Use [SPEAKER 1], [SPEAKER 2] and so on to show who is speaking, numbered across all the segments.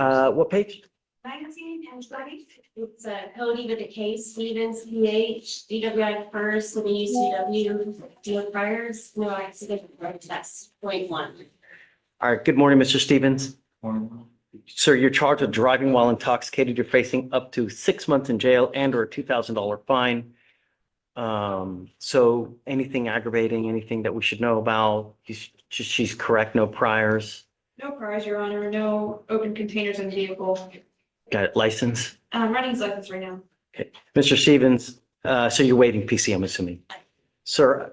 [SPEAKER 1] What page?
[SPEAKER 2] 19 and 20. It's Cody with the case, Stevens, PH, DWI first, and UCW, deal priors, no accident, drug test, .1.
[SPEAKER 1] All right, good morning, Mr. Stevens. Sir, you're charged with driving while intoxicated. You're facing up to 6 months in jail and or a $2,000 fine. So anything aggravating, anything that we should know about? She's correct, no priors.
[SPEAKER 3] No priors, Your Honor. No open containers in the vehicle.
[SPEAKER 1] Got it, license?
[SPEAKER 3] I'm running his license right now.
[SPEAKER 1] Okay, Mr. Stevens, so you're waiving PC, I'm assuming. Sir,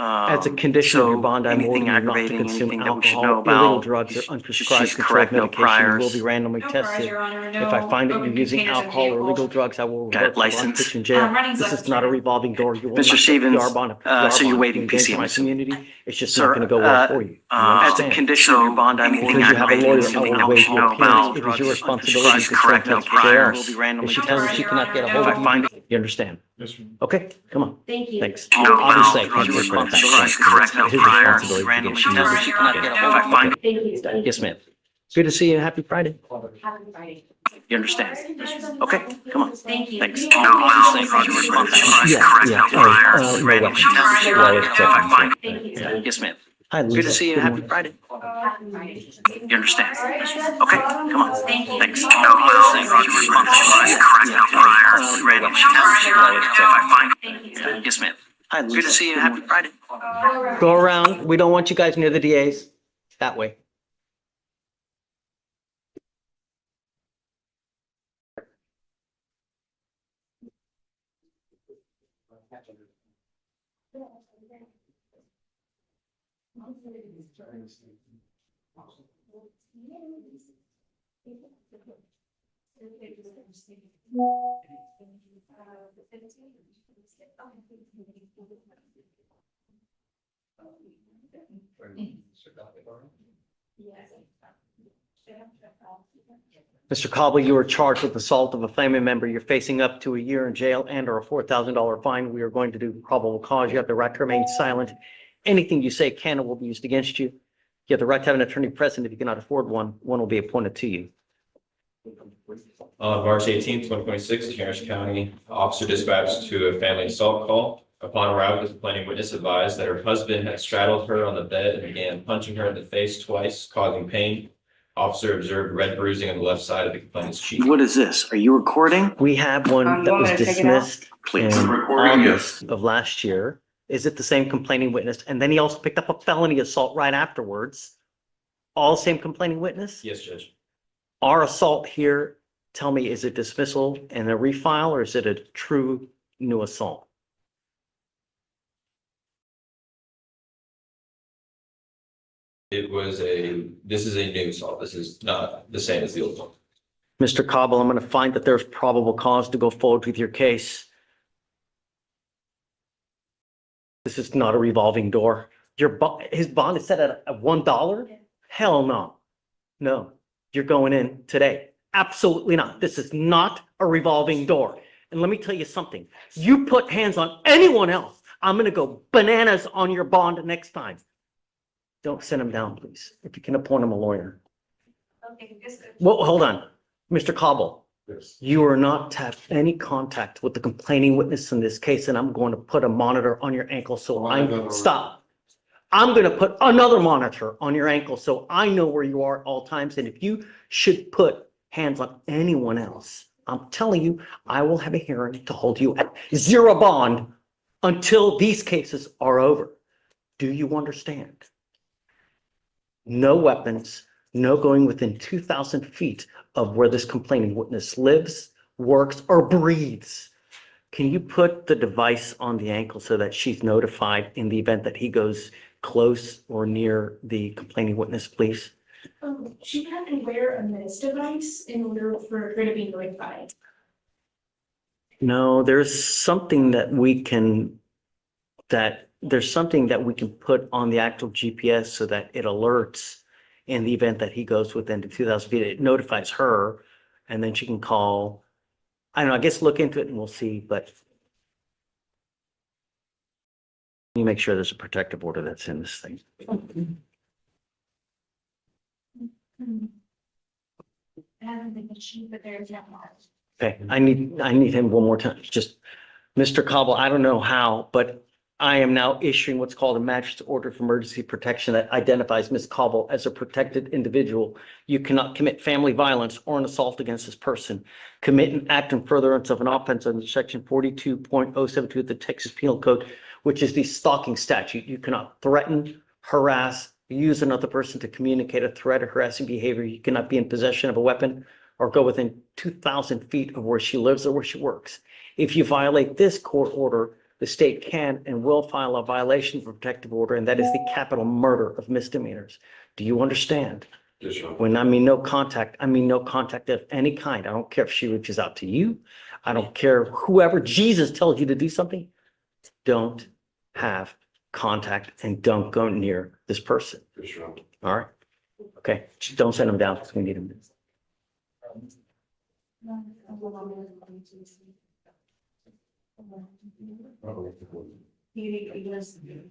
[SPEAKER 1] as a condition of your bond, I'm ordering you not to consume alcohol, illegal drugs, or unprescribed controlled medication. Will be randomly
[SPEAKER 3] No priors,
[SPEAKER 1] tested.
[SPEAKER 3] Your Honor.
[SPEAKER 1] If I find that you're using alcohol or illegal drugs, I will revoke your bond, put you in jail. This is not a revolving door. You will not
[SPEAKER 4] Mr. Stevens,
[SPEAKER 1] get PR bond.
[SPEAKER 4] so you're waiving PC,
[SPEAKER 1] My
[SPEAKER 4] I'm assuming.
[SPEAKER 1] community, it's just not going to go well for you. You
[SPEAKER 4] As a
[SPEAKER 1] understand?
[SPEAKER 4] condition of your bond, I'm
[SPEAKER 1] Because
[SPEAKER 4] ordering
[SPEAKER 1] you have a lawyer, I will waive your
[SPEAKER 4] alcohol,
[SPEAKER 1] appearance. It is your responsibility to
[SPEAKER 4] correct, no
[SPEAKER 1] contact
[SPEAKER 4] prior.
[SPEAKER 1] jail.
[SPEAKER 4] Will be randomly
[SPEAKER 1] If she tells you she cannot get a hold
[SPEAKER 4] If I find
[SPEAKER 1] of you, you understand? Okay, come on.
[SPEAKER 2] Thank you.
[SPEAKER 1] Thanks.
[SPEAKER 4] No,
[SPEAKER 1] Obviously,
[SPEAKER 4] no,
[SPEAKER 1] it's your
[SPEAKER 4] no,
[SPEAKER 1] responsibility.
[SPEAKER 4] correct, no
[SPEAKER 1] It's his
[SPEAKER 4] prior.
[SPEAKER 1] responsibility to
[SPEAKER 4] Randomly
[SPEAKER 1] get you.
[SPEAKER 4] tested.
[SPEAKER 3] She cannot get a hold
[SPEAKER 4] If I find,
[SPEAKER 2] Thank you.
[SPEAKER 1] Yes, ma'am. Good to see you. Happy Friday.
[SPEAKER 2] Happy Friday.
[SPEAKER 4] you understand? Okay, come on.
[SPEAKER 2] Thank you.
[SPEAKER 4] Thanks.
[SPEAKER 2] You
[SPEAKER 4] No,
[SPEAKER 2] don't-
[SPEAKER 4] obviously, it's your responsibility.
[SPEAKER 1] Yeah,
[SPEAKER 4] Correct,
[SPEAKER 1] yeah.
[SPEAKER 4] no prior.
[SPEAKER 1] No
[SPEAKER 4] Randomly
[SPEAKER 1] weapons.
[SPEAKER 4] tested.
[SPEAKER 1] Well, it's
[SPEAKER 4] If I find,
[SPEAKER 2] Thank you.
[SPEAKER 1] Yeah.
[SPEAKER 4] yes, ma'am.
[SPEAKER 1] Hi, Lisa.
[SPEAKER 4] Good to see you.
[SPEAKER 1] Good
[SPEAKER 4] Happy
[SPEAKER 1] morning.
[SPEAKER 4] Friday.
[SPEAKER 2] Happy Friday.
[SPEAKER 4] You understand? Okay, come on.
[SPEAKER 2] Thank you.
[SPEAKER 4] Thanks. No, obviously, it's your responsibility. Correct, no prior. Randomly tested. If I find,
[SPEAKER 2] Thank you.
[SPEAKER 4] yes, ma'am.
[SPEAKER 1] Hi,
[SPEAKER 4] Good to
[SPEAKER 1] Lisa.
[SPEAKER 4] see you. Happy Friday.
[SPEAKER 1] Go around. We don't want you guys near the DAs. That way. Mr. Cobble, you are charged with assault of a family member. You're facing up to a year in jail and or a $4,000 fine. We are going to do probable cause. You have the right to remain silent. Anything you say can and will be used against you. You have the right to have an attorney present. If you cannot afford one, one will be appointed to you.
[SPEAKER 5] On March 18th, 2026, Harris County officer dispatched to a family assault call. Upon arrival, the complaining witness advised that her husband had straddled her on the bed and began punching her in the face twice, causing pain. Officer observed red bruising on the left side of the complainant's cheek.
[SPEAKER 4] What is this? Are you recording?
[SPEAKER 1] We have one
[SPEAKER 3] You
[SPEAKER 1] that
[SPEAKER 3] want
[SPEAKER 1] was
[SPEAKER 3] me to take it out?
[SPEAKER 1] dismissed
[SPEAKER 4] Please.
[SPEAKER 1] in
[SPEAKER 5] Recording,
[SPEAKER 1] August of last year. Is it the same complaining witness? And then he also picked up a felony assault right afterwards. All same complaining witness?
[SPEAKER 5] Yes, Judge.
[SPEAKER 1] Our assault here, tell me, is it dismissal and a refile or is it a true new assault?
[SPEAKER 5] This is a new assault. This is not the same as the old one.
[SPEAKER 1] Mr. Cobble, I'm going to find that there's probable cause to go forward with your case. This is not a revolving door. His bond is set at $1? Hell no. No, you're going in today. Absolutely not. This is not a revolving door. And let me tell you something. You put hands on anyone else, I'm going to go bananas on your bond next time. Don't send him down, please. If you can appoint him a lawyer.
[SPEAKER 3] Okay, just.
[SPEAKER 1] Well, hold on. Mr. Cobble, you are not to have any contact with the complaining witness in this case, and I'm going to put a monitor on your ankle so stop. I'm going to put another monitor on your ankle so I know where you are at all times. And if you should put hands on anyone else, I'm telling you, I will have a hearing to hold you at zero bond until these cases are over. Do you understand? No weapons, no going within 2,000 feet of where this complaining witness lives, works, or breathes. Can you put the device on the ankle so that she's notified in the event that he goes close or near the complaining witness, please?
[SPEAKER 6] She had to wear a Miss device in order for her to be notified.
[SPEAKER 1] No, there's something that we can put on the actual GPS so that it alerts in the event that he goes within the 2,000 feet. It notifies her and then she can call. I don't know, I guess look into it and we'll see, but you make sure there's a protective order that's in this thing.
[SPEAKER 6] haven't been achieved, but there's no.
[SPEAKER 1] Okay, I need him one more time. Just, Mr. Cobble, I don't know how, but I am now issuing what's called a magistrate's order of emergency protection that identifies Ms. Cobble as a protected individual. You cannot commit family violence or an assault against this person. Commit an act in furtherance of an offense under section 42.072 of the Texas Penal Code, which is the stalking statute. You cannot threaten, harass, use another person to communicate a threat or harassing behavior. You cannot be in possession of a weapon or go within 2,000 feet of where she lives or where she works. If you violate this court order, the state can and will file a violation of protective order, and that is the capital murder of misdemeanors. Do you understand?
[SPEAKER 7] Yes, sir.
[SPEAKER 1] When I mean no contact, I mean no contact of any kind. I don't care if she reaches out to you. I don't care whoever Jesus tells you to do something. Don't have contact and don't go near this person.
[SPEAKER 7] Yes, sir.
[SPEAKER 1] All right? Okay, just don't send them down because we need them.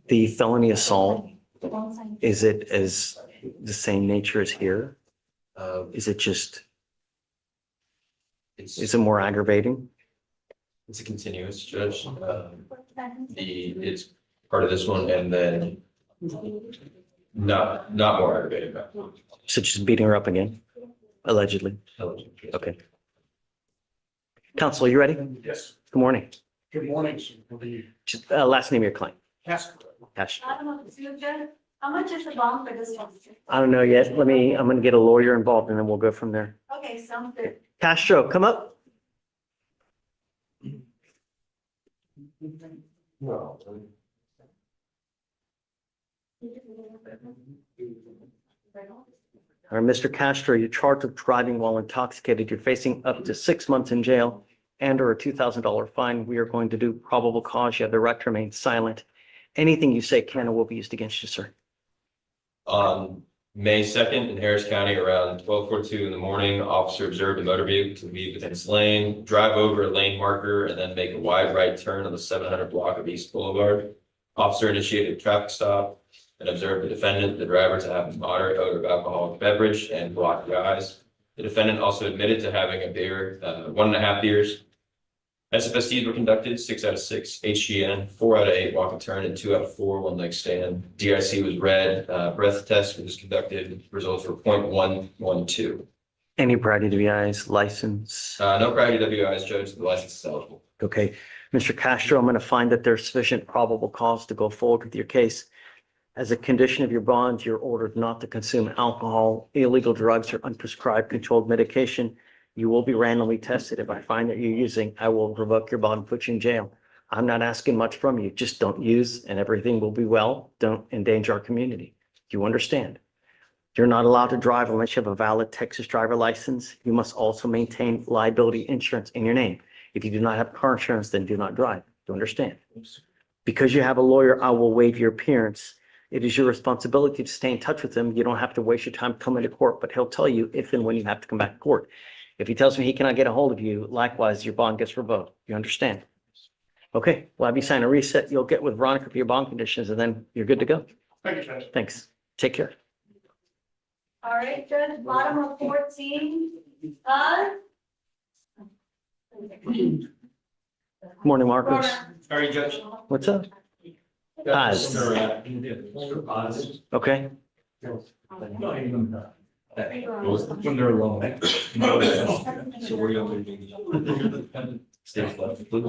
[SPEAKER 1] The felony assault, is it as the same nature as here? Is it just, is it more aggravating?
[SPEAKER 5] It's a continuous, Judge. It's part of this one and then not more aggravated.
[SPEAKER 1] So just beating her up again, allegedly? Okay. Counsel, you ready?
[SPEAKER 7] Yes.
[SPEAKER 1] Good morning.
[SPEAKER 7] Good morning, sir. How are you?
[SPEAKER 1] Just, last name of your client.
[SPEAKER 7] Castro.
[SPEAKER 1] Cash.
[SPEAKER 6] I don't know, Susan, how much is the bond for this one?
[SPEAKER 1] I don't know yet. I'm gonna get a lawyer involved and then we'll go from there.
[SPEAKER 6] Okay, sounds good.
[SPEAKER 1] Castro, come up.
[SPEAKER 7] No.
[SPEAKER 1] All right, Mr. Castro, you're charged with driving while intoxicated. You're facing up to 6 months in jail and or a $2,000 fine. We are going to do probable cause. You have the right to remain silent. Anything you say can or will be used against you, sir.
[SPEAKER 5] On May 2nd in Harris County, around 12:42 in the morning, officer observed a motor vehicle to be within its lane, drive over a lane marker, and then make a wide right turn on the 700 block of East Boulevard. Officer initiated a traffic stop and observed the defendant, the driver, to have a moderate odor of alcoholic beverage and blocked the eyes. The defendant also admitted to having a beer, 1.5 beers. SFSTs were conducted, 6 out of 6, HGN, 4 out of 8 walk and turn, and 2 out of 4 one leg stand. DIC was read, breath test was conducted, results were 0.112.
[SPEAKER 1] Any prior DWIs, license?
[SPEAKER 5] No prior DWIs, Judge, the license is eligible.
[SPEAKER 1] Okay, Mr. Castro, I'm going to find that there's sufficient probable cause to go forward with your case. As a condition of your bond, you're ordered not to consume alcohol, illegal drugs, or unprescribed controlled medication. You will be randomly tested. If I find that you're using, I will revoke your bond and put you in jail. I'm not asking much from you. Just don't use and everything will be well. Don't endanger our community. Do you understand? You're not allowed to drive unless you have a valid Texas driver license. You must also maintain liability insurance in your name. If you do not have car insurance, then do not drive. Do you understand? Because you have a lawyer, I will waive your appearance. It is your responsibility to stay in touch with him. You don't have to waste your time coming to court, but he'll tell you if and when you have to come back to court. If he tells me he cannot get a hold of you, likewise, your bond gets revoked. You understand? Okay, well, have you sign a reset? You'll get with Veronica for your bond conditions and then you're good to go.
[SPEAKER 7] Thank you, Judge.
[SPEAKER 1] Thanks. Take care.
[SPEAKER 6] All right, Judge, bottom of 14,
[SPEAKER 1] Good morning, Marcos.
[SPEAKER 7] How are you, Judge?
[SPEAKER 1] What's up? Paz. Okay.
[SPEAKER 7] When they're alone. So we're going to. Stage left.
[SPEAKER 1] Good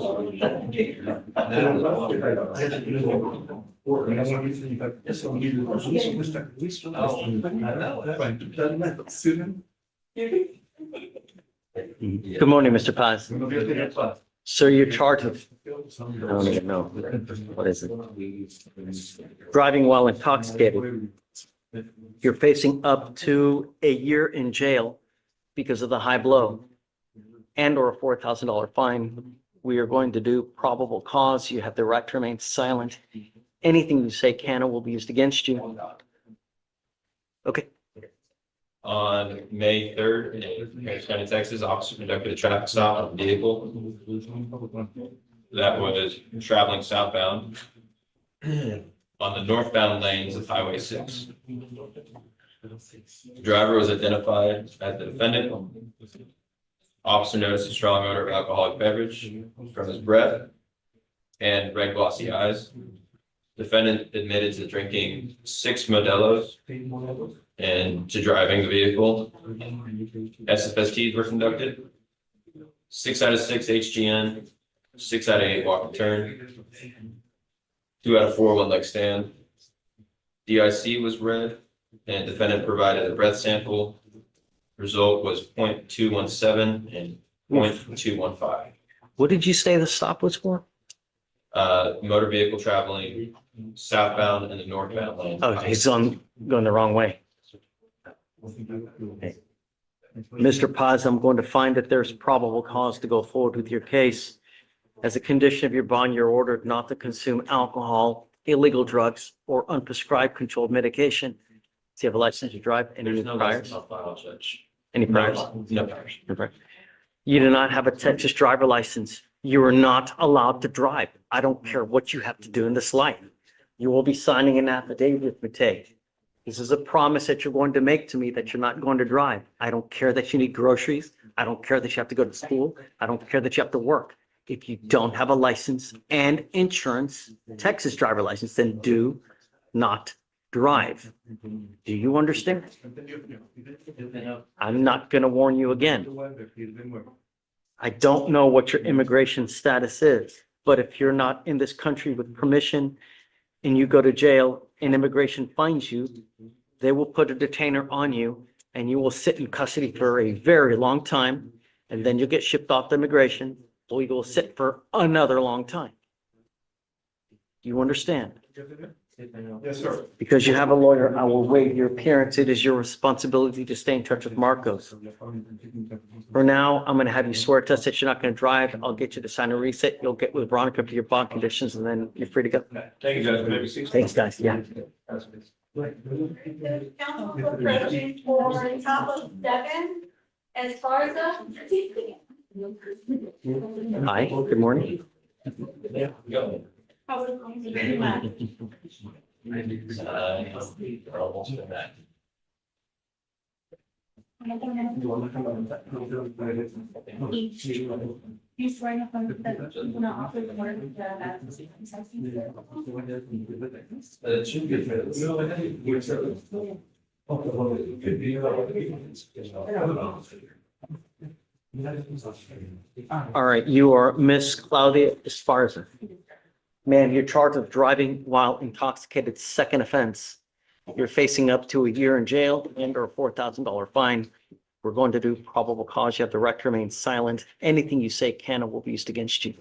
[SPEAKER 1] morning, Mr. Paz. Sir, you're charged with, I don't even know. What is it? Driving while intoxicated. You're facing up to a year in jail because of the high blow and or a $4,000 fine. We are going to do probable cause. You have the right to remain silent. Anything you say can or will be used against you. Okay.
[SPEAKER 5] On May 3rd in Harris County, Texas, officer conducted a traffic stop on a vehicle that was traveling southbound on the northbound lanes of Highway 6. The driver was identified as the defendant. Officer noticed a strong odor of alcoholic beverage from his breath and red glossy eyes. Defendant admitted to drinking 6 Modelo's and to driving the vehicle. SFSTs were conducted. 6 out of 6 HGN, 6 out of 8 walk and turn, 2 out of 4 one leg stand. DIC was read and defendant provided a breath sample. Result was 0.217 and 0.215.
[SPEAKER 1] What did you say the stop was for?
[SPEAKER 5] Motor vehicle traveling southbound in the northbound lane.
[SPEAKER 1] Oh, he's going the wrong way. Mr. Paz, I'm going to find that there's probable cause to go forward with your case. As a condition of your bond, you're ordered not to consume alcohol, illegal drugs, or unprescribed controlled medication. Do you have a license to drive? Any
[SPEAKER 5] There's no
[SPEAKER 1] priors?
[SPEAKER 5] license on file, Judge.
[SPEAKER 1] Any priors?
[SPEAKER 5] No priors.
[SPEAKER 1] Okay. You do not have a Texas driver license. You are not allowed to drive. I don't care what you have to do in this life. You will be signing an affidavit with me. This is a promise that you're going to make to me that you're not going to drive. I don't care that you need groceries. I don't care that you have to go to school. I don't care that you have to work. If you don't have a license and insurance, Texas driver license, then do not drive. Do you understand? I'm not going to warn you again. I don't know what your immigration status is, but if you're not in this country with permission and you go to jail and immigration finds you, they will put a detainer on you and you will sit in custody for a very long time. And then you'll get shipped off to immigration, or you will sit for another long time. You understand?
[SPEAKER 7] Yes, sir.
[SPEAKER 1] Because you have a lawyer, I will waive your appearance. It is your responsibility to stay in touch with Marcos. For now, I'm going to have you swear to us that you're not going to drive. I'll get you to sign a reset. You'll get with Veronica for your bond conditions, and then you're free to go.
[SPEAKER 7] Thank you, Judge. Maybe 6.
[SPEAKER 1] Thanks, guys. Yeah.
[SPEAKER 8] Council approaching for top of 7 as far as
[SPEAKER 1] Hi, good morning.
[SPEAKER 5] Go.
[SPEAKER 8] He's right up on that, you know, offer the word
[SPEAKER 5] It should be.
[SPEAKER 1] All right, you are Miss Claudia Esparza. Ma'am, you're charged with driving while intoxicated, second offense. You're facing up to a year in jail and or a $4,000 fine. We're going to do probable cause. You have the right to remain silent. Anything you say can or will be used against you.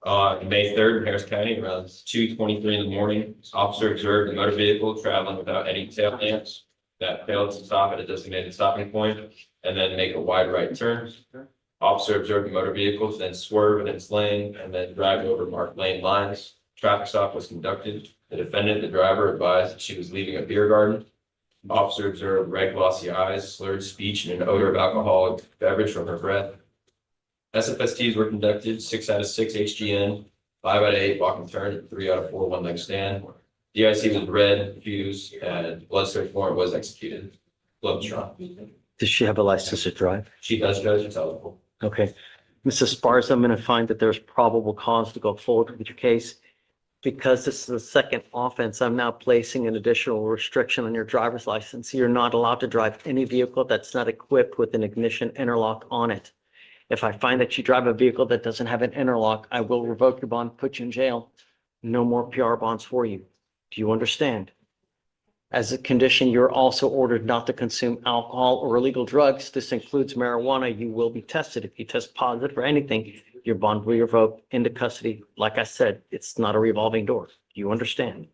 [SPEAKER 5] On May 3rd in Harris County, around 2:23 in the morning, officer observed a motor vehicle traveling without any tail lamps that failed to stop at a designated stopping point and then make a wide right turn. Officer observed the motor vehicle then swerve in its lane and then drive over marked lane lines. Traffic stop was conducted. The defendant, the driver, advised that she was leaving a beer garden. Officer observed red glossy eyes, slurred speech, and an odor of alcoholic beverage from her breath. SFSTs were conducted, 6 out of 6 HGN, 5 out of 8 walk and turn, and 3 out of 4 one leg stand. DIC was read, fused, and blood search warrant was executed. Blood was drawn.
[SPEAKER 1] Does she have a license to drive?
[SPEAKER 5] She does, Judge, it's eligible.
[SPEAKER 1] Okay. Mrs. Sparza, I'm going to find that there's probable cause to go forward with your case. Because this is the second offense, I'm now placing an additional restriction on your driver's license. You're not allowed to drive any vehicle that's not equipped with an ignition interlock on it. If I find that you drive a vehicle that doesn't have an interlock, I will revoke your bond, put you in jail. No more PR bonds for you. Do you understand? As a condition, you're also ordered not to consume alcohol or illegal drugs. This includes marijuana. You will be tested. If you test positive for anything, your bond will be revoked into custody. Like I said, it's not a revolving door. Do you understand?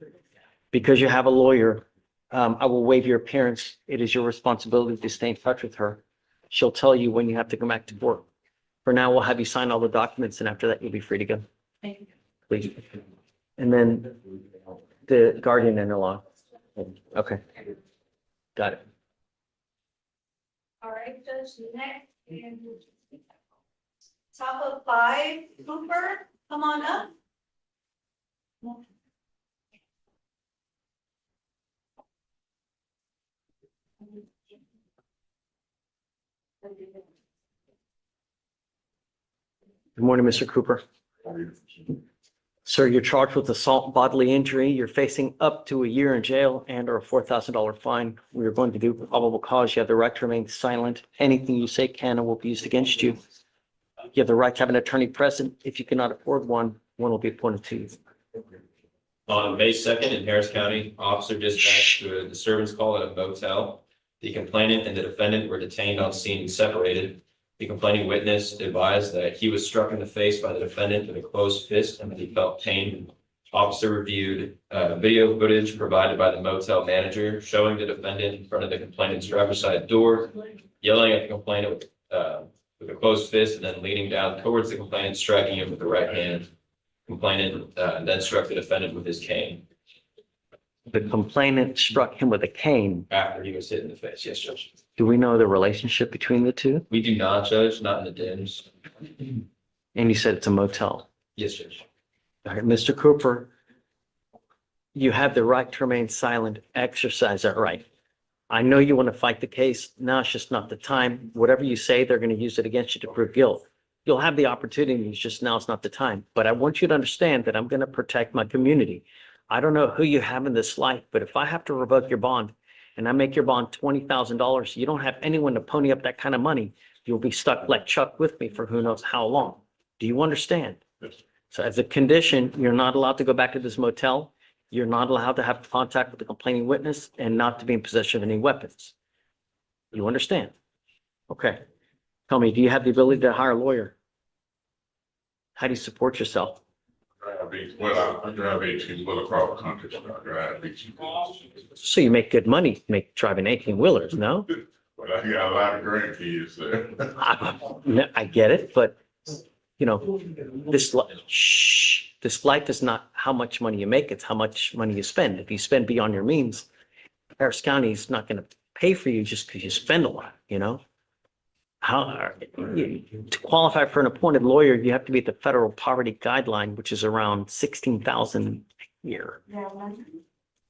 [SPEAKER 1] Because you have a lawyer, I will waive your appearance. It is your responsibility to stay in touch with her. She'll tell you when you have to come back to court. For now, we'll have you sign all the documents, and after that, you'll be free to go.
[SPEAKER 8] Thank you.
[SPEAKER 1] Please. And then the guardian interlock. Okay. Got it.
[SPEAKER 8] All right, Judge, next, and top of 5, Cooper, come on up.
[SPEAKER 1] Good morning, Mr. Cooper. Sir, you're charged with assault and bodily injury. You're facing up to a year in jail and or a $4,000 fine. We are going to do probable cause. You have the right to remain silent. Anything you say can and will be used against you. You have the right to have an attorney present. If you cannot afford one, one will be appointed to you.
[SPEAKER 5] On May 2nd in Harris County, officer dispatched to a disturbance call at a motel. The complainant and the defendant were detained on scene and separated. The complaining witness advised that he was struck in the face by the defendant with a closed fist and that he felt pain. Officer reviewed video footage provided by the motel manager showing the defendant in front of the complainant's driver's side door, yelling at the complainant with a closed fist and then leaning down towards the complainant, striking him with the right hand. Complainant then struck the defendant with his cane.
[SPEAKER 1] The complainant struck him with a cane.
[SPEAKER 5] After he was hit in the face. Yes, Judge.
[SPEAKER 1] Do we know the relationship between the two?
[SPEAKER 5] We do not, Judge, not in the DIMS.
[SPEAKER 1] And you said it's a motel.
[SPEAKER 5] Yes, Judge.
[SPEAKER 1] All right, Mr. Cooper, you have the right to remain silent. Exercise that right. I know you want to fight the case. Now it's just not the time. Whatever you say, they're going to use it against you to prove guilt. You'll have the opportunity. It's just now it's not the time. But I want you to understand that I'm going to protect my community. I don't know who you have in this life, but if I have to revoke your bond and I make your bond $20,000, you don't have anyone to pony up that kind of money. You'll be stuck like Chuck with me for who knows how long. Do you understand?
[SPEAKER 7] Yes.
[SPEAKER 1] So as a condition, you're not allowed to go back to this motel. You're not allowed to have contact with the complaining witness and not to be in possession of any weapons. You understand? Okay. Tell me, do you have the ability to hire a lawyer? How do you support yourself?
[SPEAKER 9] I drive 18 wheeler across the country. So I drive 18 wheelers.
[SPEAKER 1] So you make good money, driving 18-wheelers, no?
[SPEAKER 9] But I got a lot of grandkids there.
[SPEAKER 1] I get it, but you know, this life is not how much money you make, it's how much money you spend. If you spend beyond your means, Harris County is not going to pay for you just because you spend a lot, you know? To qualify for an appointed lawyer, you have to be at the federal poverty guideline, which is around 16,000 a year.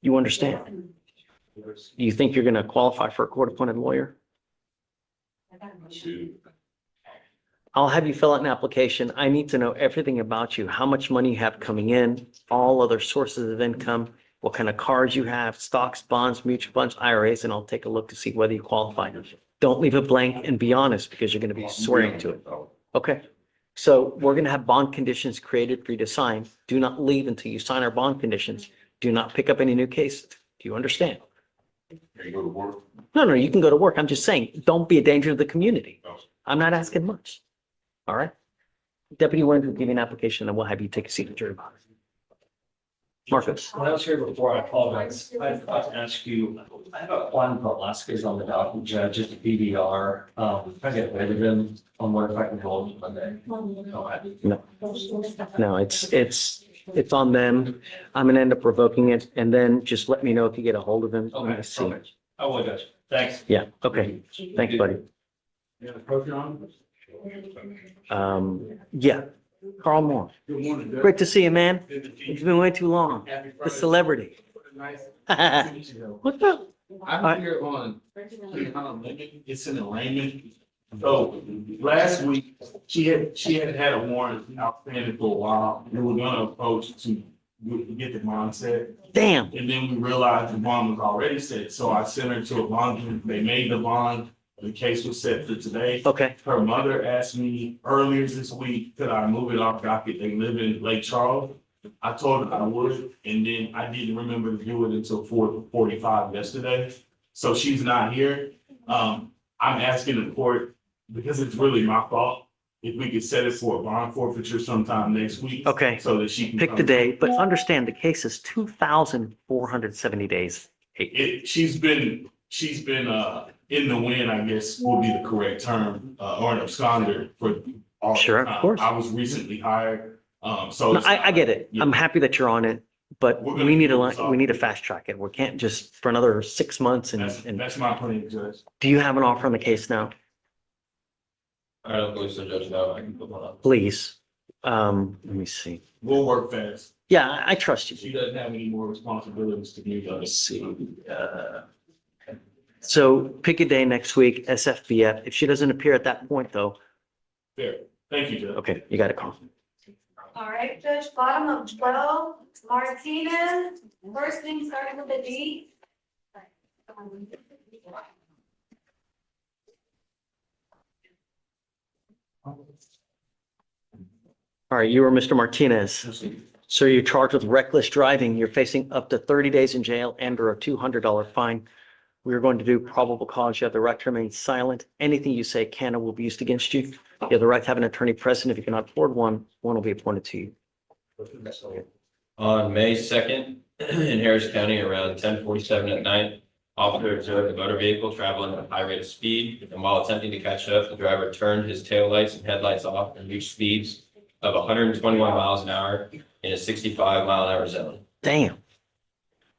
[SPEAKER 1] You understand? Do you think you're going to qualify for a court-appointed lawyer? I'll have you fill out an application. I need to know everything about you, how much money you have coming in, all other sources of income, what kind of cars you have, stocks, bonds, mutual funds, IRAs, and I'll take a look to see whether you qualify. Don't leave it blank and be honest because you're going to be swearing to it. Okay. So we're going to have bond conditions created for you to sign. Do not leave until you sign our bond conditions. Do not pick up any new cases. Do you understand?
[SPEAKER 9] Can you go to work?
[SPEAKER 1] No, you can go to work. I'm just saying, don't be a danger to the community. I'm not asking much. All right. Deputy Williams will give you an application and we'll have you take a seat at jury box. Marcus.
[SPEAKER 10] When I was here before, I apologize. I forgot to ask you, I have a Juan Velasquez on the docket, judge at the BDR. I get rid of him on what if I can hold him Monday.
[SPEAKER 1] No, it's on them. I'm gonna end up revoking it and then just let me know if you get a hold of him. I'm
[SPEAKER 10] Okay,
[SPEAKER 1] gonna see.
[SPEAKER 10] perfect. I will, judge. Thanks.
[SPEAKER 1] Yeah, okay. Thanks, buddy.
[SPEAKER 7] You have a program on?
[SPEAKER 1] Yeah, Carl Moore.
[SPEAKER 7] Good morning, Judge.
[SPEAKER 1] Great to see you, man.
[SPEAKER 7] Good to see
[SPEAKER 1] It's
[SPEAKER 7] you.
[SPEAKER 1] been way too long.
[SPEAKER 7] Happy
[SPEAKER 1] The
[SPEAKER 7] Friday.
[SPEAKER 1] celebrity.
[SPEAKER 7] Nice.
[SPEAKER 1] What's up?
[SPEAKER 7] I'm here on, it's in Raymond. So last week, she had a warrant outstanding for a while, and we were gonna approach to get the bond set.
[SPEAKER 1] Damn.
[SPEAKER 7] And then we realized the bond was already set, so I sent her to a bond, they made the bond, the case was set for today.
[SPEAKER 1] Okay.
[SPEAKER 7] Her mother asked me earlier this week, could I move it off docket? They live in Lake Charles. I told her I would, and then I didn't remember to do it until 4:45 yesterday. So she's not here. I'm asking the court, because it's really my fault, if we could set it for a bond forfeiture sometime next week.
[SPEAKER 1] Okay.
[SPEAKER 7] So that she can.
[SPEAKER 1] Pick the day, but understand the case is 2,470 days.
[SPEAKER 7] She's been in the wind, I guess would be the correct term, or an absconder for all. the
[SPEAKER 1] Sure, of
[SPEAKER 7] time.
[SPEAKER 1] course.
[SPEAKER 7] I was recently hired, so.
[SPEAKER 1] No, I get it.
[SPEAKER 7] Yeah.
[SPEAKER 1] I'm happy that you're on it, but
[SPEAKER 7] We're gonna
[SPEAKER 1] we need
[SPEAKER 7] do
[SPEAKER 1] to,
[SPEAKER 7] this all.
[SPEAKER 1] we need to fast track it. We can't just for another 6 months and
[SPEAKER 7] That's my plan, Judge.
[SPEAKER 1] do you have an offer on the case now?
[SPEAKER 5] I don't believe so, Judge. No, I can put one up.
[SPEAKER 1] Please. Let me see.
[SPEAKER 7] We'll work fast.
[SPEAKER 1] Yeah, I trust you.
[SPEAKER 7] She doesn't have any more responsibilities to me,
[SPEAKER 1] Let's
[SPEAKER 7] though.
[SPEAKER 1] see. So pick a day next week, SFBF. If she doesn't appear at that point though,
[SPEAKER 7] Fair. Thank you, Judge.
[SPEAKER 1] okay, you got to call.
[SPEAKER 8] All right, Judge, bottom of 12, Martinez, first thing starting with a D.
[SPEAKER 1] All right, you are Mr. Martinez. So you're charged with reckless driving. You're facing up to 30 days in jail and or a $200 fine. We're going to do probable cause. You have the right to remain silent. Anything you say can or will be used against you. You have the right to have an attorney present. If you cannot afford one, one will be appointed to you.
[SPEAKER 5] On May 2nd, in Harris County, around 10:47 at night, officer observed a motor vehicle traveling at a high rate of speed, and while attempting to catch up, the driver turned his taillights and headlights off and reached speeds of 121 miles an hour in a 65-mile-an-hour zone.
[SPEAKER 1] Damn.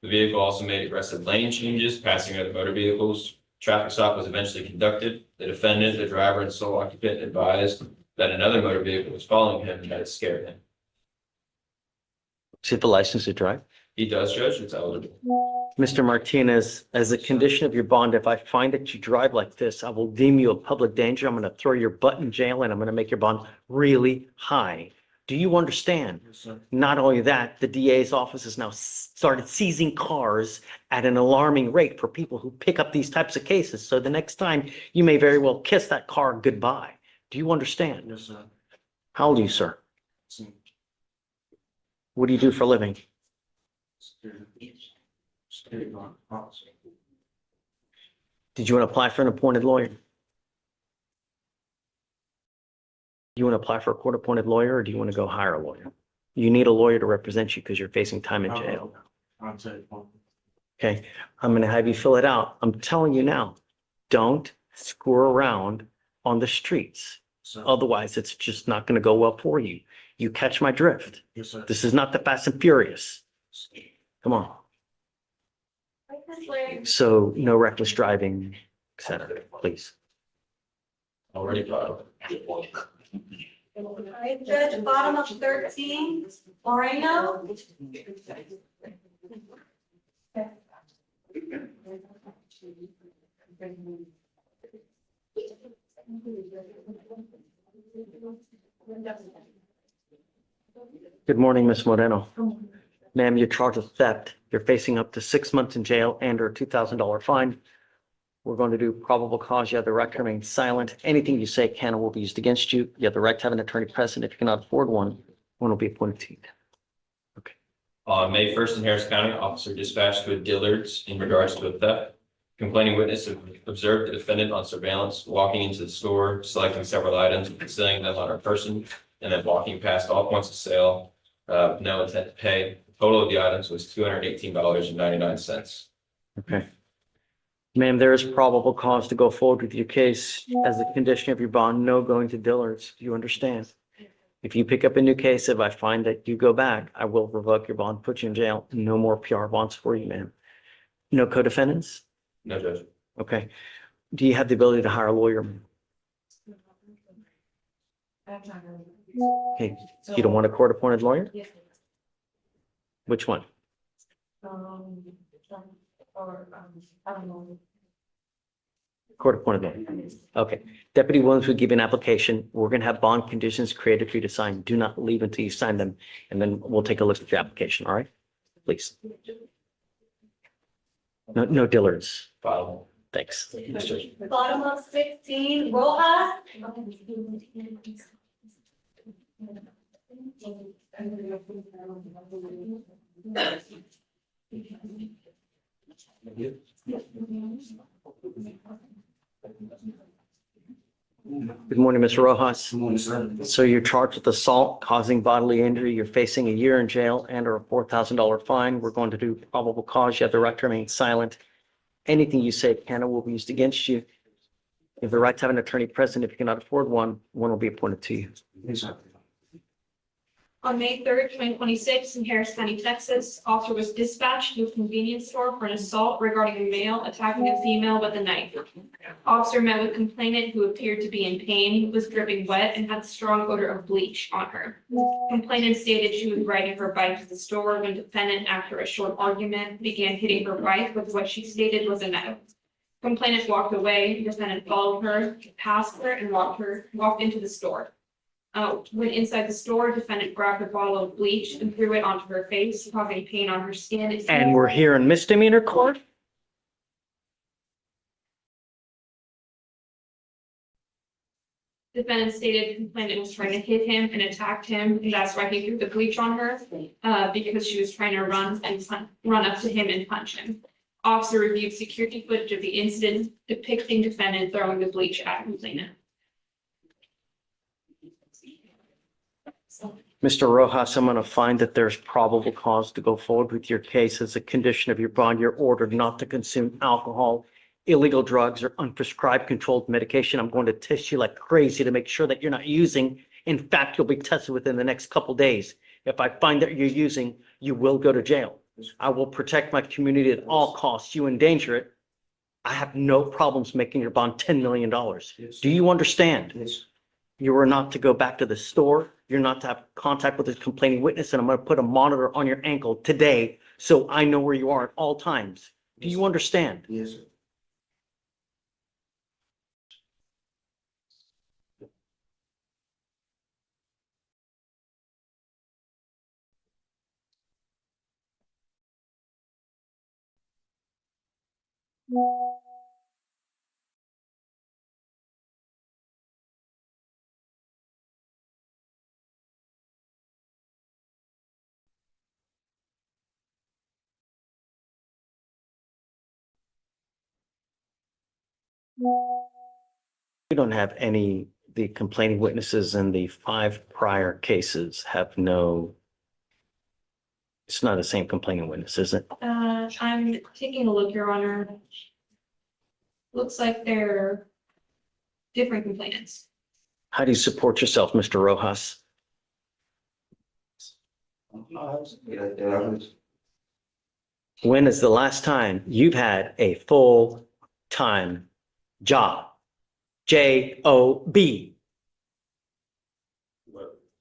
[SPEAKER 5] The vehicle also made aggressive lane changes, passing other motor vehicles. Traffic stop was eventually conducted. The defendant, the driver, and sole occupant advised that another motor vehicle was following him and that it scared him.
[SPEAKER 1] See the license to drive.
[SPEAKER 5] He does, Judge, it's eligible.
[SPEAKER 1] Mr. Martinez, as a condition of your bond, if I find that you drive like this, I will deem you a public danger. I'm going to throw your butt in jail and I'm going to make your bond really high. Do you understand?
[SPEAKER 7] Yes, sir.
[SPEAKER 1] Not only that, the DA's office has now started seizing cars at an alarming rate for people who pick up these types of cases. So the next time you may very well kiss that car goodbye. Do you understand?
[SPEAKER 7] Yes, sir.
[SPEAKER 1] How old are you, sir? What do you do for a living? Did you want to apply for an appointed lawyer? You want to apply for a court-appointed lawyer, or do you want to go hire a lawyer? You need a lawyer to represent you because you're facing time in jail.
[SPEAKER 7] I'll take one.
[SPEAKER 1] Okay, I'm going to have you fill it out. I'm telling you now, don't screw around on the streets.
[SPEAKER 7] Sir.
[SPEAKER 1] Otherwise, it's just not going to go well for you. You catch my drift.
[SPEAKER 7] Yes, sir.
[SPEAKER 1] This is not the Fast and Furious. Come on. So no reckless driving, et cetera, please.
[SPEAKER 5] Already filed.
[SPEAKER 8] All right, Judge, bottom of 13, Moreno.
[SPEAKER 1] Good morning, Ms. Moreno. Ma'am, you're charged with theft. You're facing up to 6 months in jail and or a $2,000 fine. We're going to do probable cause. You have the right to remain silent. Anything you say can and will be used against you. You have the right to have an attorney present. If you cannot afford one, one will be appointed to you. Okay.
[SPEAKER 5] On May 1st in Harris County, officer dispatched to a Dillard's in regards to a theft. Complaining witness observed the defendant on surveillance walking into the store, selecting several items, concealing them on her person, and then walking past all points of sale, no intent to pay. The total of the items was $218.99.
[SPEAKER 1] Okay. Ma'am, there is probable cause to go forward with your case as a condition of your bond, no going to Dillard's. Do you understand? If you pick up a new case, if I find that you go back, I will revoke your bond, put you in jail. No more PR bonds for you, ma'am. No co-defendants?
[SPEAKER 5] No, Judge.
[SPEAKER 1] Okay. Do you have the ability to hire a lawyer? Okay. You don't want a court-appointed lawyer? Which one?
[SPEAKER 8] I don't know.
[SPEAKER 1] Court-appointed lawyer. Okay. Deputy Williams will give you an application. We're going to have bond conditions created for you to sign. Do not leave until you sign them, and then we'll take a look at your application. All right? Please. No Dillard's.
[SPEAKER 5] Filed.
[SPEAKER 1] Thanks.
[SPEAKER 8] Bottom of 16, Rojas.
[SPEAKER 1] Good morning, Mr. Rojas.
[SPEAKER 7] Good morning, sir.
[SPEAKER 1] So you're charged with assault causing bodily injury. You're facing a year in jail and or a $4,000 fine. We're going to do probable cause. You have the right to remain silent. Anything you say can or will be used against you. You have the right to have an attorney present. If you cannot afford one, one will be appointed to you.
[SPEAKER 7] Yes, sir.
[SPEAKER 3] On May 3rd, 2026, in Harris County, Texas, officer was dispatched to a convenience store for an assault regarding a male attacking a female with a knife. Officer met with complainant who appeared to be in pain, was dripping wet, and had a strong odor of bleach on her. Complainant stated she was riding her bike to the store when defendant, after a short argument, began hitting her bike with what she stated was a knife. Complainant walked away, defendant followed her, passed her, and walked into the store. When inside the store, defendant grabbed a bottle of bleach and threw it onto her face, causing pain on her skin.
[SPEAKER 1] And we're here in misdemeanor court?
[SPEAKER 3] Defendant stated complainant was trying to hit him and attacked him, and that's why he threw the bleach on her, because she was trying to run up to him and punch him. Officer reviewed security footage of the incident depicting defendant throwing the bleach at complainant.
[SPEAKER 1] Mr. Rojas, I'm going to find that there's probable cause to go forward with your case as a condition of your bond. You're ordered not to consume alcohol, illegal drugs, or unprescribed controlled medication. I'm going to test you like crazy to make sure that you're not using. In fact, you'll be tested within the next couple days. If I find that you're using, you will go to jail. I will protect my community at all costs. You endanger it. I have no problems making your bond $10 million. Do you understand? You are not to go back to the store. You're not to have contact with this complaining witness, and I'm going to put a monitor on your ankle today so I know where you are at all times. Do you understand?
[SPEAKER 11] Yes, sir.
[SPEAKER 1] We don't have any, the complaining witnesses in the 5 prior cases have no, it's not the same complaining witness, is it?
[SPEAKER 3] I'm taking a look, Your Honor. Looks like they're different complainants.
[SPEAKER 1] How do you support yourself, Mr. Rojas? When is the last time you've had a full-time job? J-O-B.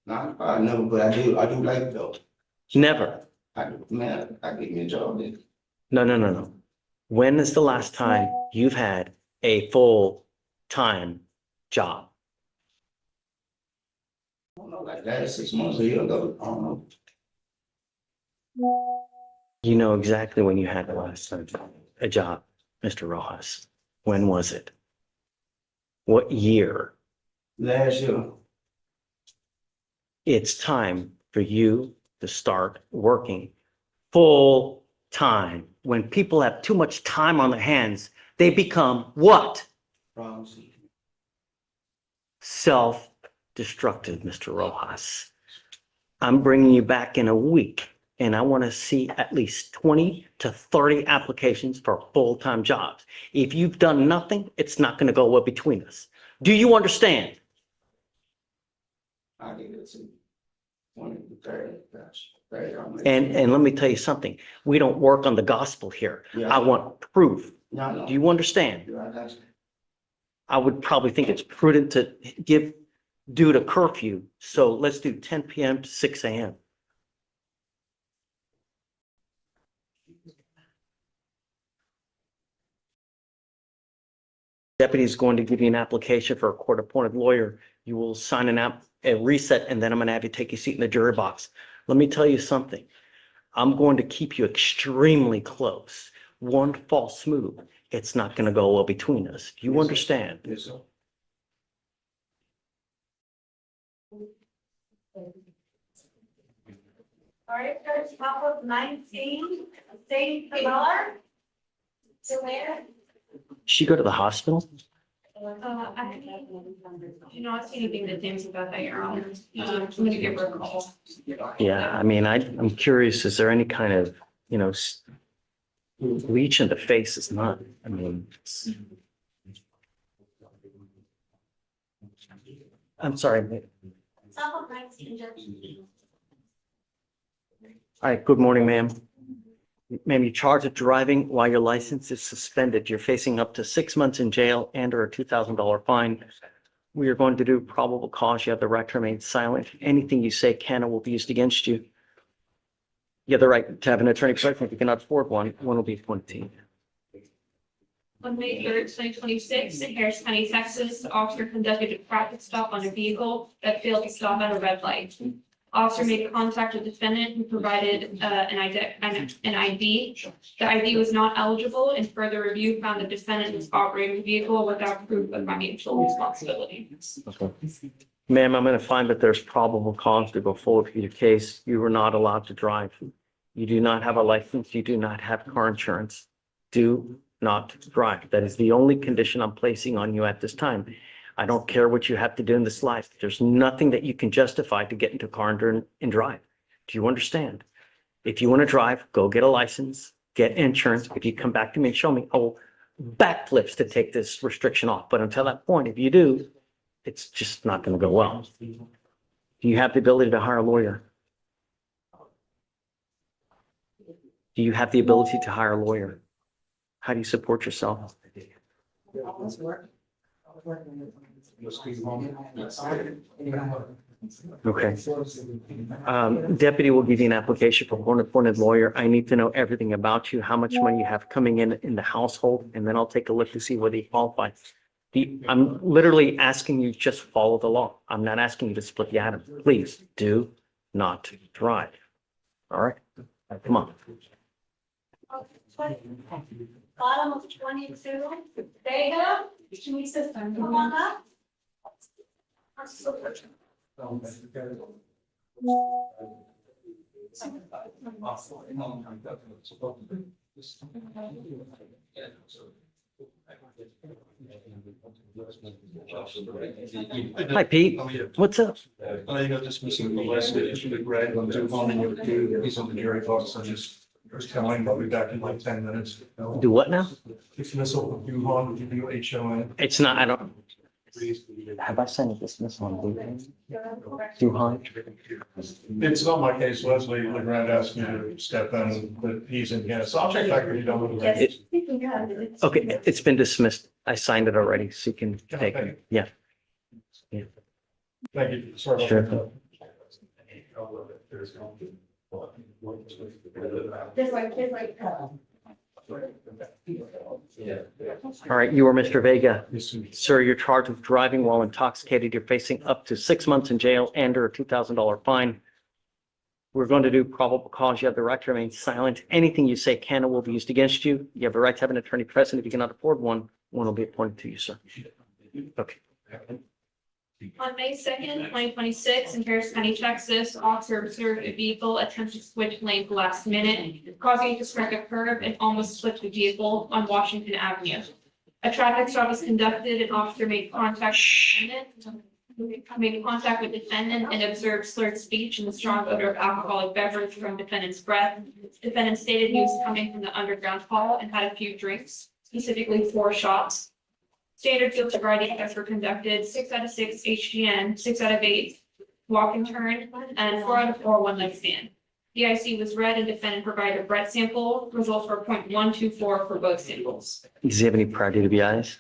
[SPEAKER 11] Not, I never, but I do like it though.
[SPEAKER 1] Never.
[SPEAKER 11] I get me a job then.
[SPEAKER 1] No. When is the last time you've had a full-time job?
[SPEAKER 11] I don't know, like last 6 months, a year ago, I don't know.
[SPEAKER 1] You know exactly when you had the last time a job, Mr. Rojas. When was it? What year?
[SPEAKER 11] Last year.
[SPEAKER 1] It's time for you to start working full time. When people have too much time on their hands, they become what?
[SPEAKER 11] Problems.
[SPEAKER 1] Self-destructive, Mr. Rojas. I'm bringing you back in a week, and I want to see at least 20 to 30 applications for full-time jobs. If you've done nothing, it's not going to go well between us. Do you understand?
[SPEAKER 11] I need it to 20 to 30, gosh. 30, I'll make
[SPEAKER 1] And
[SPEAKER 11] sure.
[SPEAKER 1] let me tell you something. We don't work on the gospel here.
[SPEAKER 11] Yeah.
[SPEAKER 1] I want proof.
[SPEAKER 11] No, no.
[SPEAKER 1] Do you understand?
[SPEAKER 11] Yeah, I got you.
[SPEAKER 1] I would probably think it's prudent to give due to curfew. So let's do 10 p.m. to 6 a.m. Deputy is going to give you an application for a court-appointed lawyer. You will sign a reset, and then I'm going to have you take your seat in the jury box. Let me tell you something. I'm going to keep you extremely close. One false move, it's not going to go well between us. Do you
[SPEAKER 11] Yes, sir.
[SPEAKER 1] understand?
[SPEAKER 11] Yes, sir.
[SPEAKER 8] All right, Judge, top of 19, St. Pilar. To where?
[SPEAKER 1] She go to the hospital?
[SPEAKER 3] I do not see anything that seems about that, Your Honor. I'm gonna give her a call.
[SPEAKER 1] Yeah, I mean, I'm curious, is there any kind of, bleach in the face is not, I mean, I'm sorry.
[SPEAKER 8] Top of 19, Judge.
[SPEAKER 1] All right, good morning, ma'am. Ma'am, you're charged with driving while your license is suspended. You're facing up to 6 months in jail and or a $2,000 fine. We are going to do probable cause. You have the right to remain silent. Anything you say can or will be used against you. You have the right to have an attorney present. If you cannot afford one, one will be appointed to you.
[SPEAKER 3] On May 3rd, 2026, in Harris County, Texas, the officer conducted a traffic stop on a vehicle that failed to stop at a red light. Officer made contact with the defendant who provided an ID. The ID was not eligible, and further review found the defendant was operating the vehicle without proof of financial responsibility.
[SPEAKER 1] Okay. Ma'am, I'm going to find that there's probable cause to go forward with your case. You were not allowed to drive. You do not have a license. You do not have car insurance. Do not drive. That is the only condition I'm placing on you at this time. I don't care what you have to do in this life. There's nothing that you can justify to get into a car and drive. Do you understand? If you want to drive, go get a license, get insurance. If you come back to me and show me, backflips to take this restriction off. But until that point, if you do, it's just not going to go well. Do you have the ability to hire a lawyer? Do you have the ability to hire a lawyer? How do you support yourself? Okay. Deputy will give you an application for court-appointed lawyer. I need to know everything about you, how much money you have coming in the household, and then I'll take a look to see whether you qualify. I'm literally asking you just follow the law. I'm not asking you to split the atom. Please do not drive. All right? Come on.
[SPEAKER 8] Bottom of 22, Vega, come on up.
[SPEAKER 1] Hi, Pete. What's up?
[SPEAKER 12] I got dismissing the last issue, Greg, on Zoom, he's on the jury box, I just telling him I'll be back in like 10 minutes.
[SPEAKER 1] Do what now?
[SPEAKER 12] Dismissal of Duhon, WHON.
[SPEAKER 1] It's not, I don't. Have I sent a dismissal on Duhon?
[SPEAKER 12] It's not my case, Leslie LeGrand asked me to step in, but he's in here, so I'll check back when you're done with it.
[SPEAKER 1] Okay, it's been dismissed. I signed it already, so you can take it. Yeah.
[SPEAKER 12] Thank you, sorry about
[SPEAKER 1] Sure.
[SPEAKER 12] that.
[SPEAKER 1] All right, you are Mr. Vega. Sir, you're charged with driving while intoxicated. You're facing up to 6 months in jail and or a $2,000 fine. We're going to do probable cause. You have the right to remain silent. Anything you say can or will be used against you. You have the right to have an attorney present. If you cannot afford one, one will be appointed to you, sir. Okay.
[SPEAKER 3] On May 2nd, 2026, in Harris County, Texas, officer observed a vehicle attempt to switch lanes last minute, causing it to strike a curb and almost flip the vehicle on Washington Avenue. A traffic stop was conducted, and officer made contact with defendant and observed slurred speech and the strong odor of alcoholic beverage from defendant's breath. Defendant stated he was coming from the underground hall and had a few drinks, specifically 4 shots. Standard field sobriety tests were conducted, 6 out of 6 HGN, 6 out of 8 walk and turn, and 4 out of 4 one-leg stand. The IC was read and defendant provided a breath sample. Results were 0.124 for both samples.
[SPEAKER 1] Does he have any prior DWIs?